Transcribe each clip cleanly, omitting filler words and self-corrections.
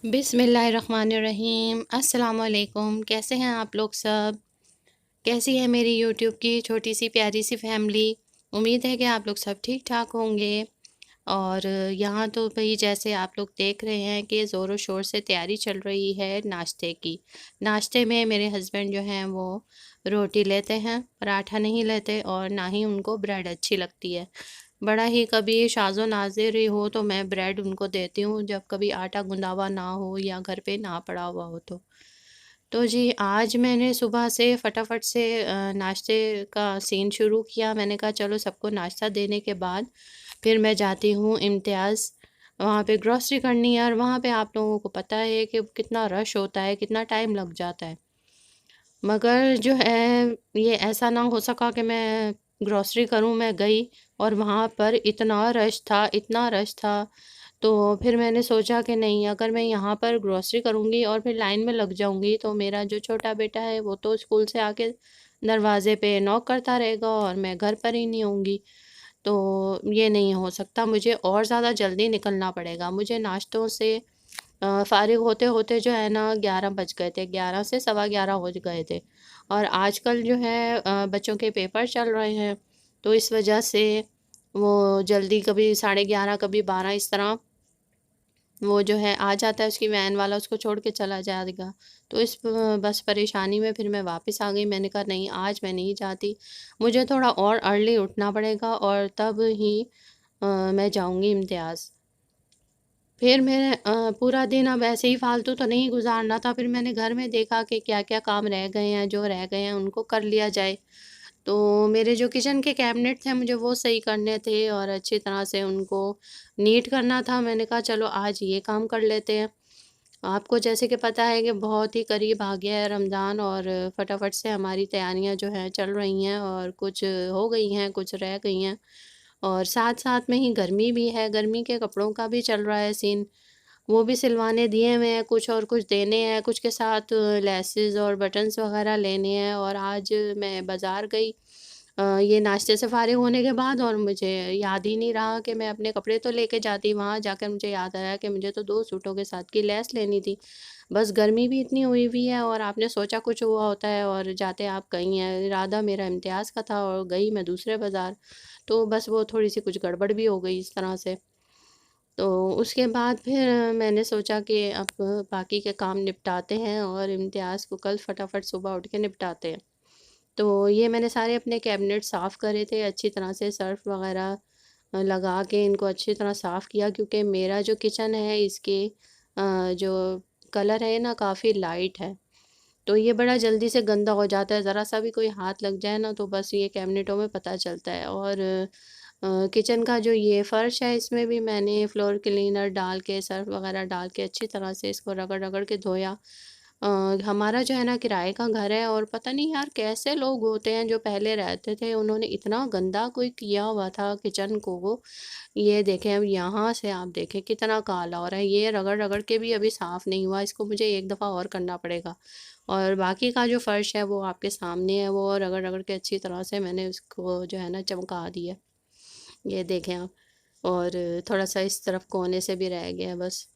बिस्मिल्लाहिर्रहमानिर्रहीम। अस्सलाम वालेकुम। कैसे हैं आप लोग सब? कैसी है मेरी यूट्यूब की छोटी सी प्यारी सी फैमिली? उम्मीद है कि आप लोग सब ठीक ठाक होंगे। और यहाँ तो भाई जैसे आप लोग देख रहे हैं कि ज़ोरों शोर से तैयारी चल रही है नाश्ते की। नाश्ते में मेरे हस्बैंड जो हैं वो रोटी लेते हैं, पराठा नहीं लेते और ना ही उनको ब्रेड अच्छी लगती है। बड़ा ही कभी शाज़ो नाज़िर ही हो तो मैं ब्रेड उनको देती हूँ, जब कभी आटा गूँधा हुआ ना हो या घर पे ना पड़ा हुआ हो तो। तो जी, आज मैंने सुबह से फटाफट से नाश्ते का सीन शुरू किया। मैंने कहा चलो सबको नाश्ता देने के बाद फिर मैं जाती हूँ इम्तियाज़, वहाँ पे ग्रॉसरी करनी है। और वहाँ पे आप लोगों को पता है कि कितना रश होता है, कितना टाइम लग जाता है। मगर जो है ये ऐसा ना हो सका कि मैं ग्रॉसरी करूँ, मैं गई और वहाँ पर इतना रश था, इतना रश था। तो फिर मैंने सोचा कि नहीं, अगर मैं यहाँ पर ग्रॉसरी करूँगी और फिर लाइन में लग जाऊँगी तो मेरा जो छोटा बेटा है वो तो स्कूल से आके दरवाज़े पे नॉक करता रहेगा और मैं घर पर ही नहीं होंगी। तो ये नहीं हो सकता, मुझे और ज़्यादा जल्दी निकलना पड़ेगा। मुझे नाश्तों से फ़ारिग होते-होते जो है ना 11 बज गए थे, 11 से सवा 11 हो गए थे। और आजकल जो है बच्चों के पेपर चल रहे हैं, तो इस वजह से वो जल्दी कभी साढ़े 11 कभी 12 इस तरह वो जो है आ जाता है, उसकी वैन वाला उसको छोड़ के चला जाएगा। तो इस बस परेशानी में फिर मैं वापस आ गई। मैंने कहा नहीं, आज मैं नहीं जाती, मुझे थोड़ा और अर्ली उठना पड़ेगा और तब ही मैं जाऊँगी इम्तियाज़। फिर मैं पूरा दिन अब ऐसे ही फ़ालतू तो नहीं गुज़ारना था, फिर मैंने घर में देखा कि क्या-क्या काम रह गए हैं, जो रह गए हैं उनको कर लिया जाए। तो मेरे जो किचन के कैबिनेट थे मुझे वो सही करने थे और अच्छी तरह से उनको नीट करना था। मैंने कहा चलो आज ये काम कर लेते हैं। आपको जैसे कि पता है कि बहुत ही करीब आ गया है रमज़ान और फटाफट से हमारी तैयारियां जो हैं चल रही हैं और कुछ हो गई हैं, कुछ रह गई हैं। और साथ-साथ में ही गर्मी भी है, गर्मी के कपड़ों का भी चल रहा है सीन। वो भी सिलवाने दिए हुए हैं, कुछ और कुछ देने हैं, कुछ के साथ लेसेस और बटन्स वग़ैरह लेने हैं। और आज मैं बाज़ार गई ये नाश्ते से फ़ारिग होने के बाद और मुझे याद ही नहीं रहा कि मैं अपने कपड़े तो लेके जाती। वहाँ जाकर मुझे याद आया कि मुझे तो 2 सूटों के साथ की लेस लेनी थी। बस गर्मी भी इतनी हुई हुई है और आपने सोचा कुछ हुआ होता है और जाते आप गई हैं। इरादा मेरा इम्तियाज़ का था और गई मैं दूसरे बाज़ार, तो बस वो थोड़ी-सी कुछ गड़बड़ भी हो गई इस तरह से। तो उसके बाद फिर मैंने सोचा कि अब बाकी के काम निपटाते हैं और इम्तियाज़ को कल फटाफट सुबह उठ के निपटाते हैं। तो ये मैंने सारे अपने कैबिनेट साफ़ करे थे अच्छी तरह से, सर्फ़ वग़ैरह लगा के इनको अच्छी तरह साफ़ किया, क्योंकि मेरा जो किचन है इसके जो कलर है ना काफ़ी लाइट है। तो ये बड़ा जल्दी से गंदा हो जाता है, ज़रा-सा भी कोई हाथ लग जाए ना तो बस ये कैबिनेटों में पता चलता है। और किचन का जो ये फ़र्श है इसमें भी मैंने फ्लोर क्लीनर डाल के, सर्फ़ वग़ैरह डाल के अच्छी तरह से इसको रगड़-रगड़ के धोया। अ, हमारा जो है ना किराए का घर है और पता नहीं यार कैसे लोग होते हैं जो पहले रहते थे, उन्होंने इतना गंदा कोई किया हुआ था किचन को वो। ये देखें, अब यहाँ से आप देखें कितना काला हो रहा है, ये रगड़-रगड़ के भी अभी साफ़ नहीं हुआ, इसको मुझे एक दफ़ा और करना पड़ेगा। और बाकी का जो फ़र्श है वो आपके सामने है, वो रगड़-रगड़ के अच्छी तरह से मैंने उसको जो है ना चमका दिया। ये देखें आप। और थोड़ा-सा इस तरफ कोने से भी रह गया है बस।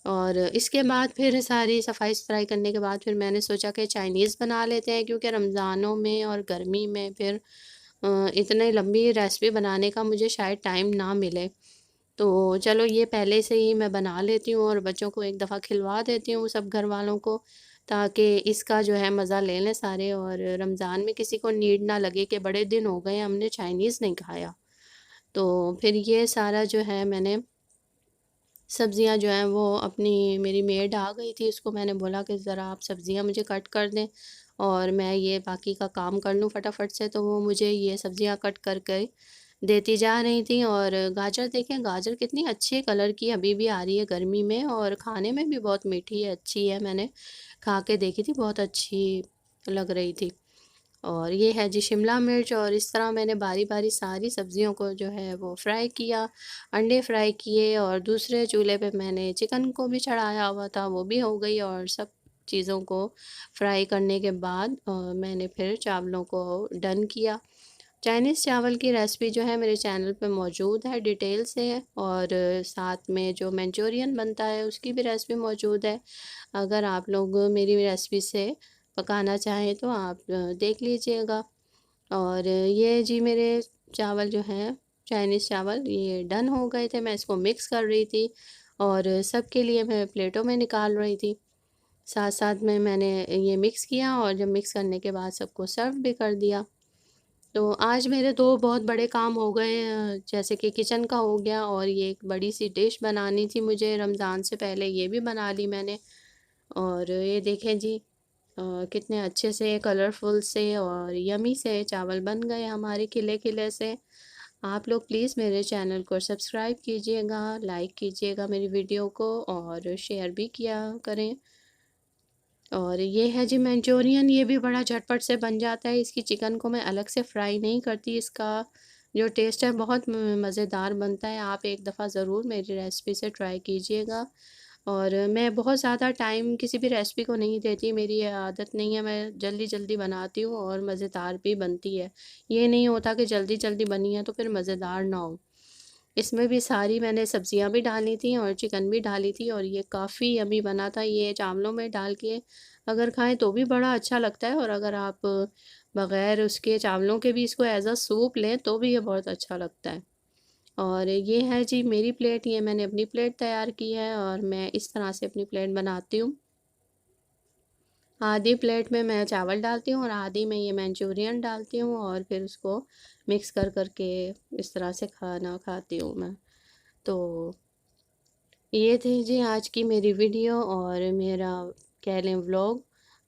और इसके बाद फिर सारी सफाई-सुथराई करने के बाद फिर मैंने सोचा कि चाइनीज़ बना लेते हैं, क्योंकि रमज़ानों में और गर्मी में फिर इतने लंबी रेसिपी बनाने का मुझे शायद टाइम ना मिले। तो चलो ये पहले से ही मैं बना लेती हूँ और बच्चों को एक दफ़ा खिलवा देती हूँ सब घर वालों को, ताकि इसका जो है मज़ा ले लें सारे और रमज़ान में किसी को नीड ना लगे कि बड़े दिन हो गए हमने चाइनीज़ नहीं खाया। तो फिर ये सारा जो है मैंने सब्ज़ियाँ जो हैं वो अपनी, मेरी मेड आ गई थी, उसको मैंने बोला कि ज़रा आप सब्ज़ियाँ मुझे कट कर दें और मैं ये बाकी का काम कर लूँ फटाफट से। तो वो मुझे ये सब्ज़ियाँ कट करके देती जा रही थी। और गाजर देखें, गाजर कितनी अच्छे कलर की अभी भी आ रही है गर्मी में और खाने में भी बहुत मीठी है, अच्छी है। मैंने खा के देखी थी, बहुत अच्छी लग रही थी। और ये है जी शिमला मिर्च। और इस तरह मैंने बारी-बारी सारी सब्ज़ियों को जो है वो फ्राई किया, अंडे फ्राई किए और दूसरे चूल्हे पे मैंने चिकन को भी चढ़ाया हुआ था, वो भी हो गई। और सब चीज़ों को फ्राई करने के बाद मैंने फिर चावलों को डन किया। चाइनीज़ चावल की रेसिपी जो है मेरे चैनल पे मौजूद है डिटेल से, और साथ में जो मंचूरियन बनता है उसकी भी रेसिपी मौजूद है। अगर आप लोग मेरी रेसिपी से पकाना चाहें तो आप देख लीजिएगा। और ये जी मेरे चावल जो हैं, चाइनीज़ चावल, ये डन हो गए थे। मैं इसको मिक्स कर रही थी और सबके लिए मैं प्लेटों में निकाल रही थी। साथ-साथ में मैंने ये मिक्स किया और जब मिक्स करने के बाद सबको सर्व भी कर दिया। तो आज मेरे 2 बहुत बड़े काम हो गए, जैसे कि किचन का हो गया और ये एक बड़ी-सी डिश बनानी थी मुझे रमज़ान से पहले, ये भी बना ली मैंने। और ये देखें जी, कितने अच्छे से कलरफुल से और यम्मी से चावल बन गए हमारे खिले-खिले से। आप लोग प्लीज़ मेरे चैनल को सब्सक्राइब कीजिएगा, लाइक कीजिएगा मेरी वीडियो को और शेयर भी किया करें। और ये है जी मंचूरियन, ये भी बड़ा झटपट से बन जाता है। इसकी चिकन को मैं अलग से फ्राई नहीं करती, इसका जो टेस्ट है बहुत मज़ेदार बनता है। आप एक दफ़ा ज़रूर मेरी रेसिपी से ट्राई कीजिएगा। और मैं बहुत ज़्यादा टाइम किसी भी रेसिपी को नहीं देती, मेरी ये आदत नहीं है, मैं जल्दी-जल्दी बनाती हूँ और मज़ेदार भी बनती है। ये नहीं होता कि जल्दी-जल्दी बनी है तो फिर मज़ेदार ना हो। इसमें भी सारी मैंने सब्जियां भी डाली थी और चिकन भी डाली थी और ये काफ़ी यम्मी बना था। ये चावलों में डाल के अगर खाएं तो भी बड़ा अच्छा लगता है, और अगर आप बग़ैर उसके चावलों के भी इसको एज़ अ सूप लें तो भी ये बहुत अच्छा लगता है। और ये है जी मेरी प्लेट, ये मैंने अपनी प्लेट तैयार की है और मैं इस तरह से अपनी प्लेट बनाती हूँ। आधी प्लेट में मैं चावल डालती हूँ और आधी में ये मंचूरियन डालती हूँ और फिर उसको मिक्स कर के इस तरह से खाना खाती हूँ मैं। तो ये थी जी आज की मेरी वीडियो और मेरा कह लें व्लॉग।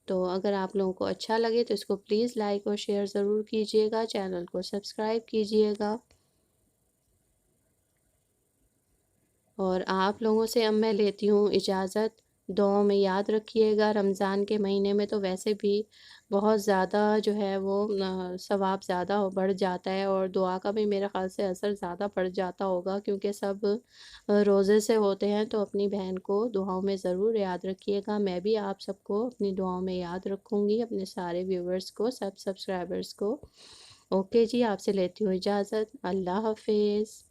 तो अगर आप लोगों को अच्छा लगे तो इसको प्लीज़ लाइक और शेयर ज़रूर कीजिएगा, चैनल को सब्सक्राइब कीजिएगा। और आप लोगों से अब मैं लेती हूँ इजाज़त। दुआओं में याद रखिएगा, रमज़ान के महीने में तो वैसे भी बहुत ज़्यादा जो है वो सवाब ज़्यादा बढ़ जाता है और दुआ का भी मेरे ख़्याल से असर ज़्यादा पड़ जाता होगा, क्योंकि सब रोज़े से होते हैं। तो अपनी बहन को दुआओं में ज़रूर याद रखिएगा। मैं भी आप सबको अपनी दुआओं में याद रखूँगी, अपने सारे व्यूवर्स को, सब सब्सक्राइबर्स को। ओके जी, आपसे लेती हूँ इजाज़त। अल्लाह हाफ़िज़।